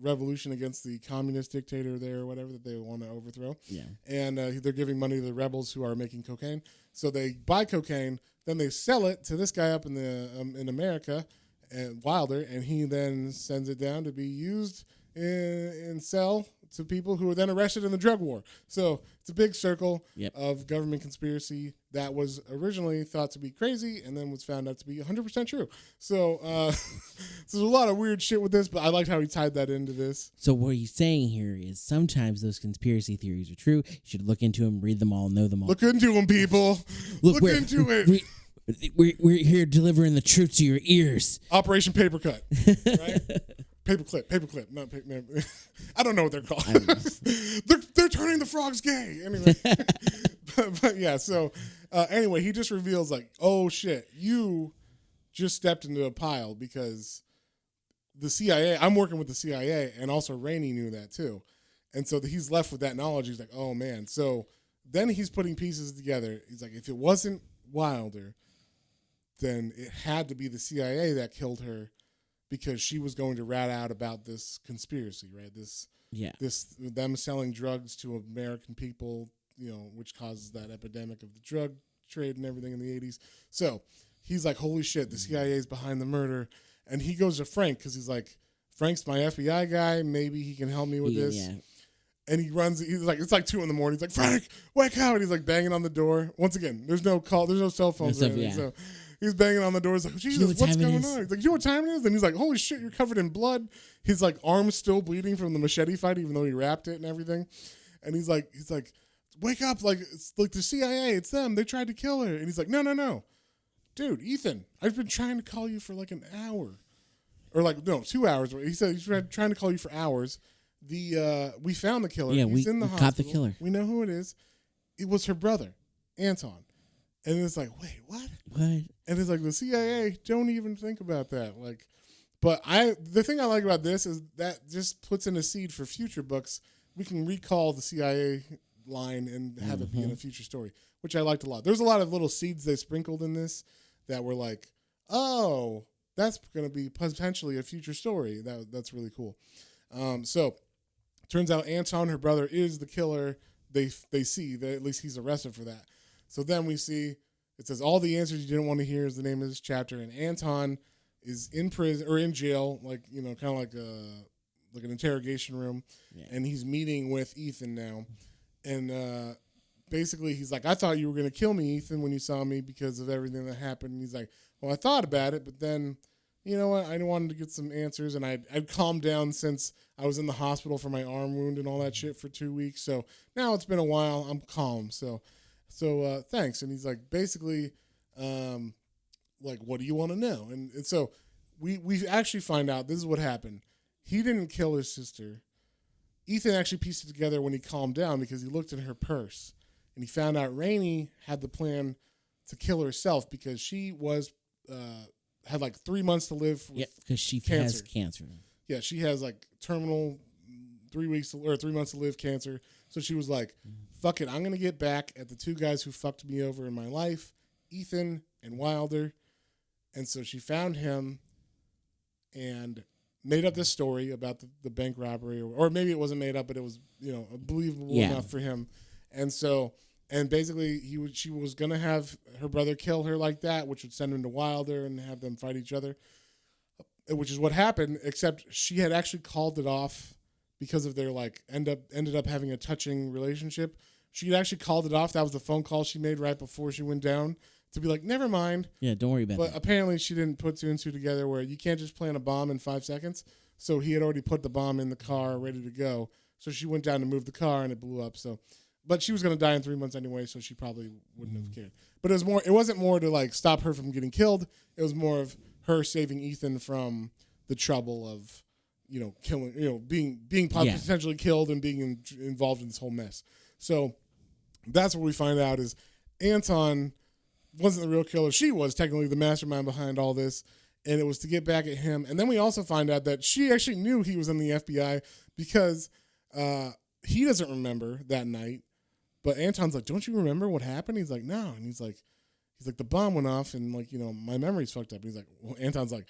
revolution against the communist dictator there or whatever that they want to overthrow. Yeah. And they're giving money to the rebels who are making cocaine. So they buy cocaine, then they sell it to this guy up in America, and Wilder, and he then sends it down to be used and sell to people who are then arrested in the drug war. So it's a big circle of government conspiracy that was originally thought to be crazy and then was found out to be 100% true. So, so there's a lot of weird shit with this, but I liked how he tied that into this. So what he's saying here is sometimes those conspiracy theories are true. You should look into them, read them all, know them all. Look into them, people. Look into it. We're here delivering the truth to your ears. Operation Papercut, right? Paperclip, not paper. I don't know what they're called. they're turning the frogs gay. Anyway, but yeah. So anyway, he just reveals like, oh shit, you just stepped into a pile because the CIA. I'm working with the CIA, and also Rainey knew that too, and so he's left with that knowledge. He's like, oh man. So then he's putting pieces together. He's like, if it wasn't Wilder, then it had to be the CIA that killed her. Because she was going to rat out about this conspiracy, right? This them selling drugs to American people, which causes that epidemic of the drug trade and everything in the 80s. So he's like, holy shit, the CIA is behind the murder. And he goes to Frank because he's like, Frank's my FBI guy. Maybe he can help me with this. Yeah. And he runs. He's like, it's like 2 a.m. He's like, Frank, wake up! And he's like banging on the door. Once again, there's no call. There's no cell phones or anything. So he's banging on the door. He's like, Jesus, what's going on? He's like, you know what time it is? And he's like, holy shit, you're covered in blood. His like arm's still bleeding from the machete fight, even though he wrapped it and everything. And he's like, wake up! Like it's like the CIA. It's them. They tried to kill her. And he's like, no, dude, Ethan, I've been trying to call you for like an hour, or like no, 2 hours. He said he's trying to call you for hours. We found the killer. Yeah, He's in the hospital. Caught the killer. We know who it is. It was her brother, Anton. And it's like, wait, what? What? And it's like the CIA don't even think about that. Like, but the thing I like about this is that just puts in a seed for future books. We can recall the CIA line and have it be in a future story, which I liked a lot. There's a lot of little seeds they sprinkled in this that were like, oh, that's going to be potentially a future story. That's really cool. So turns out Anton, her brother, is the killer. They see that at least he's arrested for that. So then we see it says all the answers you didn't want to hear is the name of this chapter, and Anton is in prison or in jail, like kind of like an interrogation room, and he's meeting with Ethan now, and basically he's like, I thought you were gonna kill me, Ethan, when you saw me because of everything that happened. And he's like, well, I thought about it, but then you know what? I wanted to get some answers, and I'd calmed down since I was in the hospital for my arm wound and all that shit for 2 weeks. So now it's been a while. I'm calm. So thanks. And he's like, basically, like, what do you want to know? And so we actually find out this is what happened. He didn't kill his sister. Ethan actually pieced it together when he calmed down because he looked at her purse and he found out Rainey had the plan to kill herself because she was had like 3 months to live. Yep, because she has cancer. Yeah, she has like terminal 3 months to live cancer. So she was like, fuck it, I'm going to get back at the 2 guys who fucked me over in my life, Ethan and Wilder. And so she found him and made up this story about the bank robbery, or maybe it wasn't made up, but it was, believable enough for him. And so, and basically she was going to have her brother kill her like that, which would send him to Wilder and have them fight each other, which is what happened, except she had actually called it off because of their ended up having a touching relationship. She had actually called it off. That was the phone call she made right before she went down to be like, never mind. Yeah, don't worry about But that. apparently she didn't put two and two together where you can't just plant a bomb in 5 seconds. So he had already put the bomb in the car ready to go. So she went down to move the car and it blew up. So, but she was going to die in 3 months anyway, so she probably wouldn't have cared. But it wasn't more to like stop her from getting killed. It was more of her saving Ethan from the trouble of, killing, being potentially killed and being involved in this whole mess. So that's what we find out is Anton wasn't the real killer. She was technically the mastermind behind all this, and it was to get back at him. And then we also find out that she actually knew he was in the FBI because he doesn't remember that night. But Anton's like, don't you remember what happened? He's like, no. And he's like, the bomb went off and like, my memory's fucked up. He's like, well, Anton's like,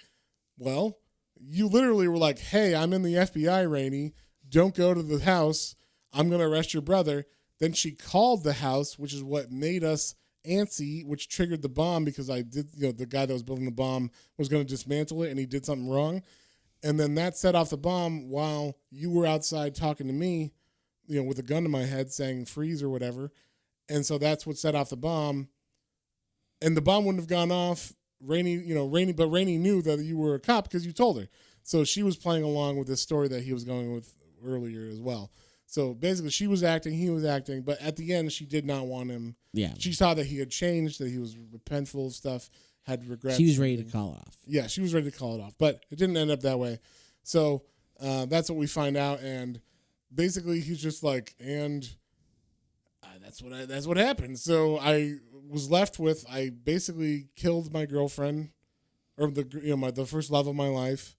well, you literally were like, hey, I'm in the FBI, Rainey. Don't go to the house. I'm going to arrest your brother. Then she called the house, which is what made us antsy, which triggered the bomb because I did, the guy that was building the bomb was going to dismantle it and he did something wrong. And then that set off the bomb while you were outside talking to me, with a gun to my head saying freeze or whatever. And so that's what set off the bomb. And the bomb wouldn't have gone off. Rainey knew that you were a cop because you told her. So she was playing along with this story that he was going with earlier as well. So basically she was acting, he was acting, but at the end she did not want him. Yeah. She saw that he had changed, that he was repentful of stuff, had regrets. She was ready to call it off. Yeah, she was ready to call it off, but it didn't end up that way. So that's what we find out, and basically he's just like, and that's what happened. So I was left with, I basically killed my girlfriend, or the first love of my life.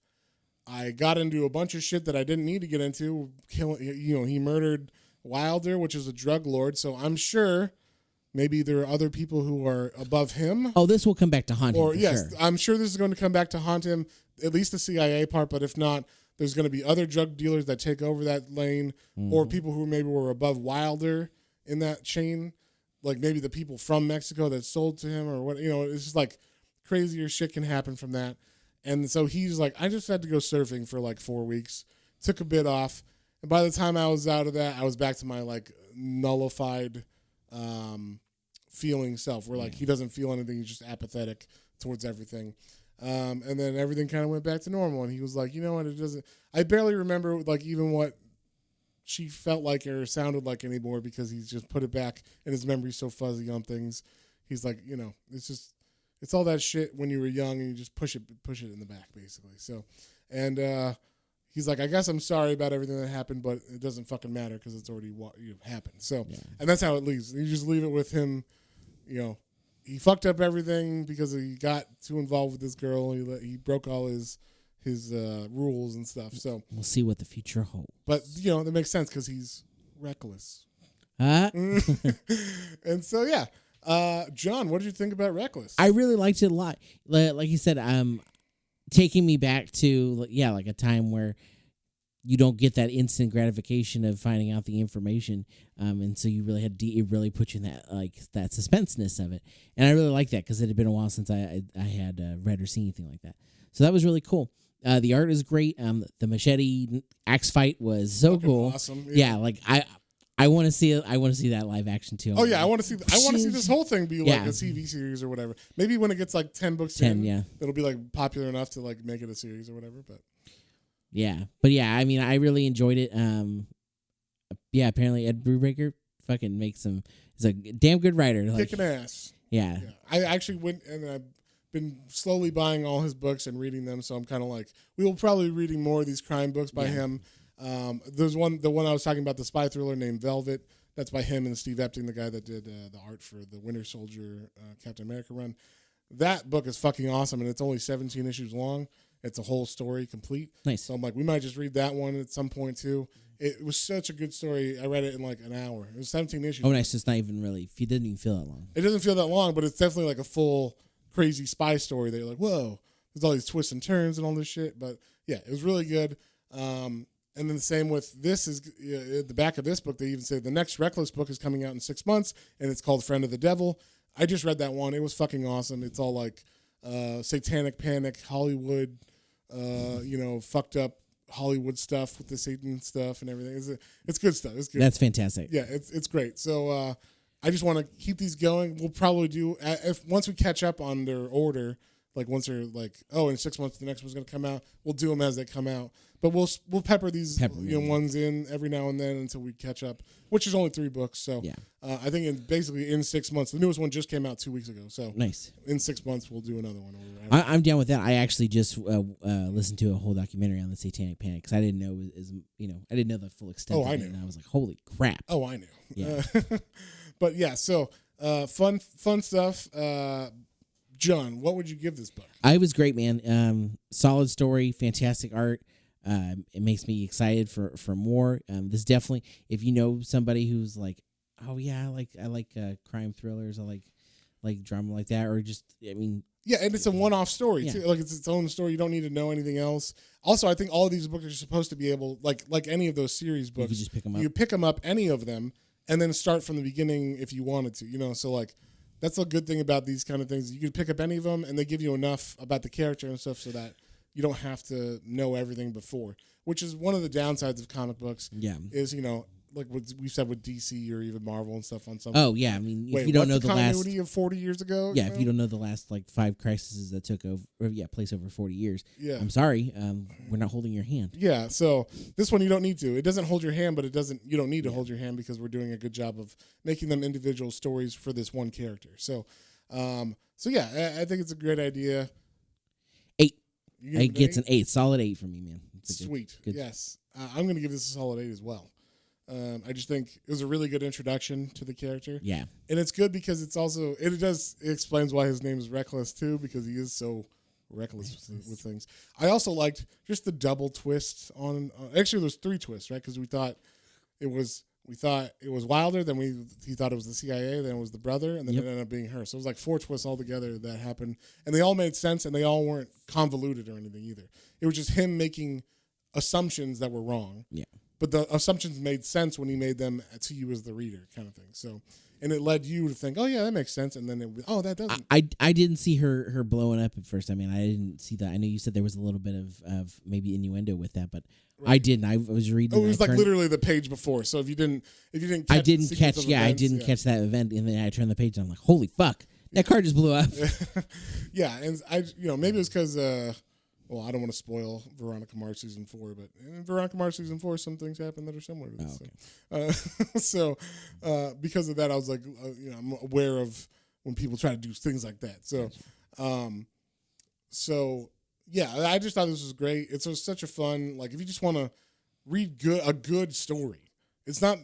I got into a bunch of shit that I didn't need to get into. He murdered Wilder, which is a drug lord. So I'm sure maybe there are other people who are above him. Oh, this will come back to haunt him. Yes, sure. I'm sure this is going to come back to haunt him, at least the CIA part. But if not, there's going to be other drug dealers that take over that lane, or people who maybe were above Wilder in that chain, like maybe the people from Mexico that sold to him, or what. It's just like crazier shit can happen from that. And so he's like, I just had to go surfing for like 4 weeks, took a bit off. And by the time I was out of that, I was back to my like nullified feeling self, where like he doesn't feel anything. He's just apathetic towards everything. And then everything kind of went back to normal. And he was like, you know what? It doesn't, I barely remember like even what she felt like or sounded like anymore because he's just put it back and his memory's so fuzzy on things. He's like, it's all that shit when you were young and you just push it in the back, basically. So, and he's like, I guess I'm sorry about everything that happened, but it doesn't fucking matter because it's already happened. So, and that's how it leaves. You just leave it with him, he fucked up everything because he got too involved with this girl. He broke all his rules and stuff. So we'll see what the future holds. But, that makes sense because he's reckless. And so, yeah. John, what did you think about Reckless? I really liked it a lot. Like you said, taking me back to like a time where you don't get that instant gratification of finding out the information, and so you really it really put you in that suspenseness of it, and I really like that because it had been a while since I had read or seen anything like that. So that was really cool. The art is great. The machete axe fight was so cool. Awesome. Yeah, like I want to see it. I want to see that live action too. Oh yeah, I want to see this whole thing be like a TV series or whatever. Maybe when it gets like 10 books in, it'll be like popular enough to like make it a series or whatever. But I mean, I really enjoyed it. Apparently Ed Brubaker fucking makes some. He's a damn good writer. Kicking ass. Yeah. I actually went and I've been slowly buying all his books and reading them. So I'm kind of like, we will probably be reading more of these crime books by him. There's the one I was talking about, the spy thriller named Velvet. That's by him and Steve Epting, the guy that did the art for the Winter Soldier Captain America run. That book is fucking awesome, and it's only 17 issues long. It's a whole story complete. Nice. So I'm like, we might just read that one at some point too. It was such a good story. I read it in like an hour. It was 17 issues. Oh, nice. It's not even really. If you didn't even feel that long. It doesn't feel that long, but it's definitely like a full crazy spy story that you're like, whoa, there's all these twists and turns and all this shit. But yeah, it was really good. And then the same with this is at the back of this book, they even say the next Reckless book is coming out in 6 months, and it's called Friend of the Devil. I just read that one. It was fucking awesome. It's all like satanic panic, Hollywood, fucked up Hollywood stuff with the Satan stuff and everything. It's good stuff. It's good. That's fantastic. Yeah, it's great. So I just want to keep these going. We'll probably do if once we catch up on their order, like once they're like, oh, in 6 months the next one's gonna come out. We'll do them as they come out. But we'll pepper these ones in every now and then until we catch up, which is only 3 books. So I think basically in 6 months, the newest one just came out 2 weeks ago. So nice. In 6 months we'll do another one. I'm down with that. I actually just listened to a whole documentary on the Satanic Panic because I didn't know I didn't know the full extent. I of knew. And I was like, holy crap. Oh, I knew. Yeah. But yeah, so fun stuff. John, what would you give this book? I was great, man. Solid story, fantastic art. It makes me excited for more. This definitely, if you know somebody who's like, oh yeah, I like crime thrillers, I like drama like that, or just, I mean, yeah, and it's a one-off story too. Like it's its own story. You don't need to know anything else. Also, I think all of these books are supposed to be able, like any of those series books, you just pick them up. You pick them up, any of them, and then start from the beginning if you wanted to. You know, so like that's a good thing about these kind of things. You can pick up any of them, and they give you enough about the character and stuff so that you don't have to know everything before, which is one of the downsides of comic books. Yeah. Is, you know, like what we've said with DC or even Marvel and stuff on some. Oh, yeah. I mean, if you don't know the continuity of 40 years ago. Yeah, if you don't know the last, like, 5 crises that took place over 40 years. Yeah. I'm sorry. We're not holding your hand. Yeah, so this one you don't need to. It doesn't hold your hand, but you don't need to hold your hand because we're doing a good job of making them individual stories for this one character. So, yeah, I think it's a great idea. 8. It gets an 8. Solid 8 from me, man. Sweet. Good. Yes. I'm going to give this a solid 8 as well. I just think it was a really good introduction to the character. Yeah. And it's good because it explains why his name is Reckless too, because he is so reckless with things. I also liked just the double twist on, actually there's 3 twists, right? Because we thought it was Wilder, then he thought it was the CIA, then it was the brother, and then it ended up being her. So it was like 4 twists altogether that happened, and they all made sense, and they all weren't convoluted or anything either. It was just him making assumptions that were wrong. Yeah. But the assumptions made sense when he made them to you as the reader, kind of thing. So, and it led you to think, oh yeah, that makes sense, and then that doesn't. I didn't see her blowing up at first. I mean, I didn't see that. I know you said there was a little bit of maybe innuendo with that, but right. I didn't. I was reading. Oh, it was like literally the page before. So if you didn't catch I didn't catch that event, and then I turned the page and I'm like, holy fuck, that car just blew up. Yeah, and maybe it was because. Well, I don't want to spoil Veronica Mars season 4, but in Veronica Mars season 4, some things happen that are similar to this. Okay. So because of that, I was like, I'm aware of when people try to do things like that. So, yeah, I just thought this was great. It's such a fun, like, if you just want to read a good story, it's not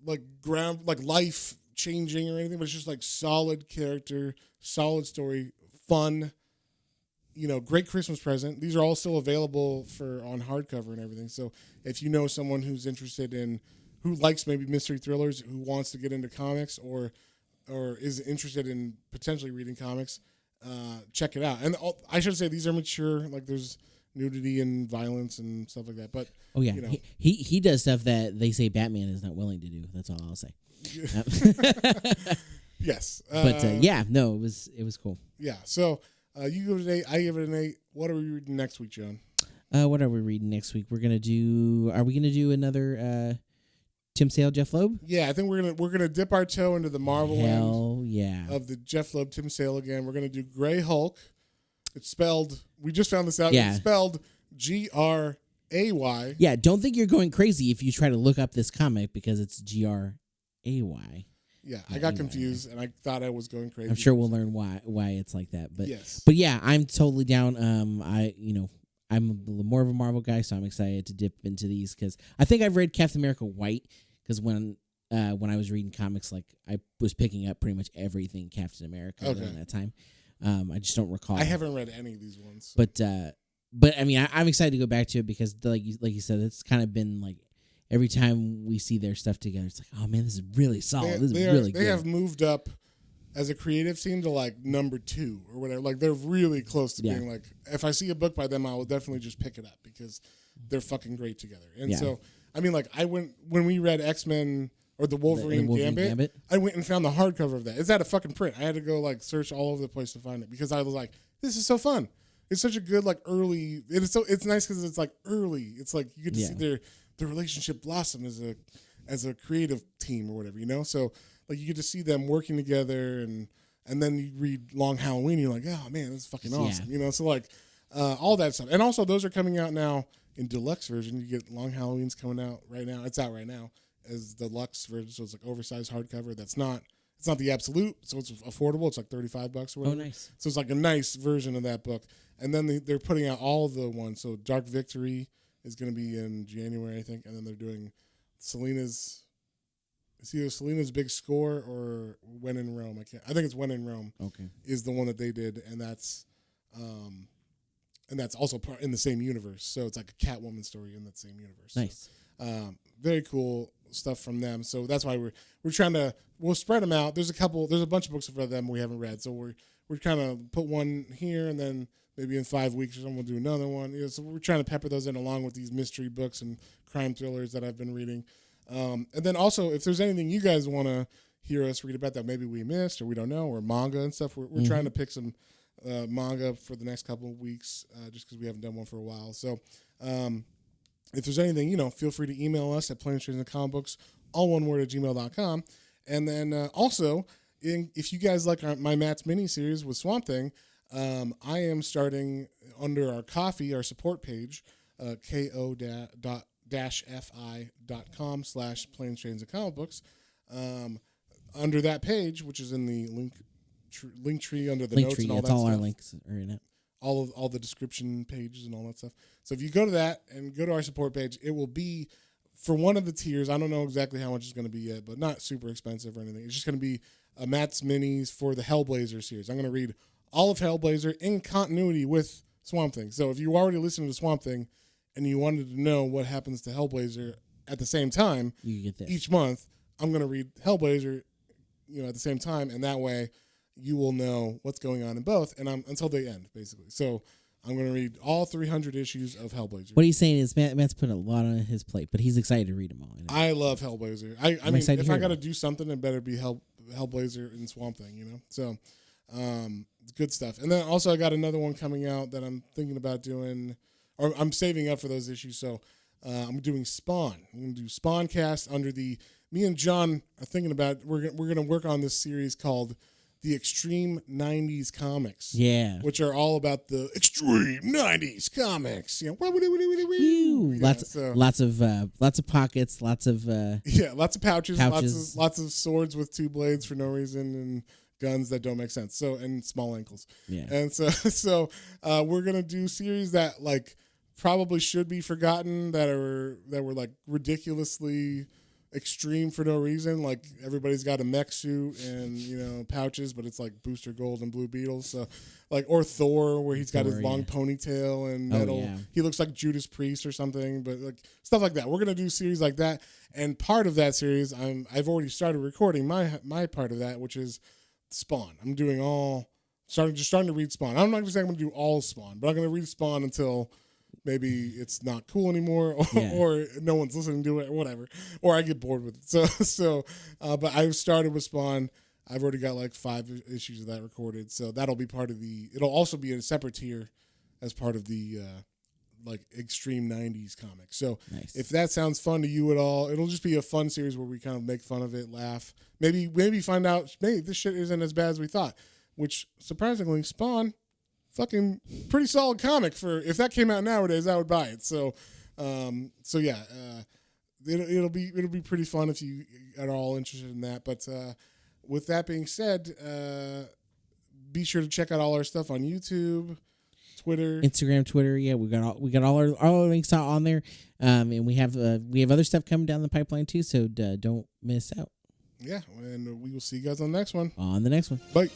like life changing or anything, but it's just like solid character, solid story, fun. Great Christmas present. These are all still available on hardcover and everything. So if you know someone who's interested who likes maybe mystery thrillers, who wants to get into comics or is interested in potentially reading comics, check it out. And I should say these are mature. Like there's nudity and violence and stuff like that. But he does stuff that they say Batman is not willing to do. That's all I'll say. Yes. But it was cool. Yeah. So. You give it an 8. I give it an 8. What are we reading next week, John? What are we reading next week? Are we gonna do another Tim Sale, Jeff Loeb? Yeah, I think we're gonna dip our toe into the Marvel land of the Jeff Loeb, Tim Sale again. We're gonna do Grey Hulk. It's spelled. We just found this out. Yeah. It's spelled Gray. Yeah, don't think you're going crazy if you try to look up this comic because it's Gray. Yeah, I got confused and I thought I was going crazy. I'm sure we'll learn why it's like that. But yes. But yeah, I'm totally down. I'm more of a Marvel guy, so I'm excited to dip into these because I think I've read Captain America White because when I was reading comics, like I was picking up pretty much everything Captain America during that time. I just don't recall. I haven't read any of these ones. But I mean, I'm excited to go back to it because like you said, it's kind of been like. Every time we see their stuff together, it's like, oh man, this is really solid. This is really good. They have moved up as a creative team to like number 2 or whatever. Like they're really close to being like, if I see a book by them, I will definitely just pick it up because they're fucking great together. And so, I mean, like when we read X-Men or the Wolverine Gambit, I went and found the hardcover of that. It's at a fucking print. I had to go like search all over the place to find it because I was like, this is so fun. It's such a good like early. It's nice because it's like early. It's like you get to see the relationship blossom as a creative team or whatever, So like you get to see them working together, and then you read Long Halloween, and you're like, oh man, this is fucking awesome, you know. So like all that stuff, and also those are coming out now in deluxe version. You get Long Halloween's coming out right now. It's out right now as the deluxe version, so it's like oversized hardcover. It's not the absolute, so it's affordable. It's like $35 or whatever. Oh, nice. So it's like a nice version of that book. And then they're putting out all the ones. So Dark Victory is going to be in January, I think. And then they're doing Selena's. It's either Selena's Big Score or When in Rome. I think it's When in Rome. Okay. Is the one that they did, and that's also part in the same universe. So it's like a Catwoman story in that same universe. Nice. So, very cool stuff from them. So that's why we're trying to, we'll spread them out. There's a bunch of books for them we haven't read. So we're trying to put one here, and then maybe in 5 weeks or something we'll do another one. You know, so we're trying to pepper those in along with these mystery books and crime thrillers that I've been reading. And then also, if there's anything you guys want to hear us read about that maybe we missed or we don't know, or manga and stuff, we're trying to pick some manga for the next couple of weeks, just because we haven't done one for a while. So if there's anything, you know, feel free to email us at planestransandcomicbooks, all one word, at gmail.com. And then also, if you guys like my Matt's mini-series with Swamp Thing, I am starting under our Ko-fi, our support page, ko-fi.com/planestransandcomicbooks. Under that page, which is in the link tree under the notes and all that stuff. All our links are in it. All the description pages and all that stuff. So if you go to that and go to our support page, it will be for one of the tiers. I don't know exactly how much it's going to be yet, but not super expensive or anything. It's just going to be a Matt's Minis for the Hellblazer series. I'm going to read all of Hellblazer in continuity with Swamp Thing. So if you already listened to Swamp Thing and you wanted to know what happens to Hellblazer at the same time, you get this. Each month, I'm going to read Hellblazer, you know, at the same time, and that way you will know what's going on in both, and until they end, basically. So I'm going to read all 300 issues of Hellblazer. What he's saying is Matt's put a lot on his plate, but he's excited to read them all. I love Hellblazer. I mean, if I got to do something, it better be Hellblazer and Swamp Thing, you know? So good stuff. And then also I got another one coming out that I'm thinking about doing, or I'm saving up for those issues. So I'm doing Spawn. I'm going to do Spawncast under me and John are thinking about, we're going to work on this series called the Extreme 90s Comics. Yeah. Which are all about the Extreme 90s Comics. You know, lots of pockets, lots of lots of pouches. Lots of swords with two blades for no reason, and guns that don't make sense. So, and small ankles. Yeah. And so we're going to do series that like probably should be forgotten, that were like ridiculously extreme for no reason. Like everybody's got a mech suit and, you know, pouches, but it's like Booster Gold and Blue Beetles. So like, or Thor, where he's got his long ponytail and metal. He looks like Judas Priest or something, but like stuff like that. We're gonna do series like that, and part of that series, I've already started recording my part of that, which is Spawn. I'm doing starting to read Spawn. I'm not gonna say I'm gonna do all Spawn, but I'm gonna read Spawn until maybe it's not cool anymore, or no one's listening to it, or whatever, or I get bored with it. So, but I've started with Spawn. I've already got like 5 issues of that recorded, so that'll be part of it'll also be in a separate tier as part of the like Extreme 90s comics. So nice. If that sounds fun to you at all, it'll just be a fun series where we kind of make fun of it, laugh, maybe find out, maybe this shit isn't as bad as we thought, which surprisingly, Spawn, fucking pretty solid comic. For if that came out nowadays, I would buy it. So yeah, it'll be pretty fun if you are all interested in that. But with that being said, be sure to check out all our stuff on YouTube, Twitter, Instagram, Twitter. Yeah, we got all our links out on there, and we have other stuff coming down the pipeline too. So don't miss out. Yeah, and we will see you guys on the next one. On the next one. Bye.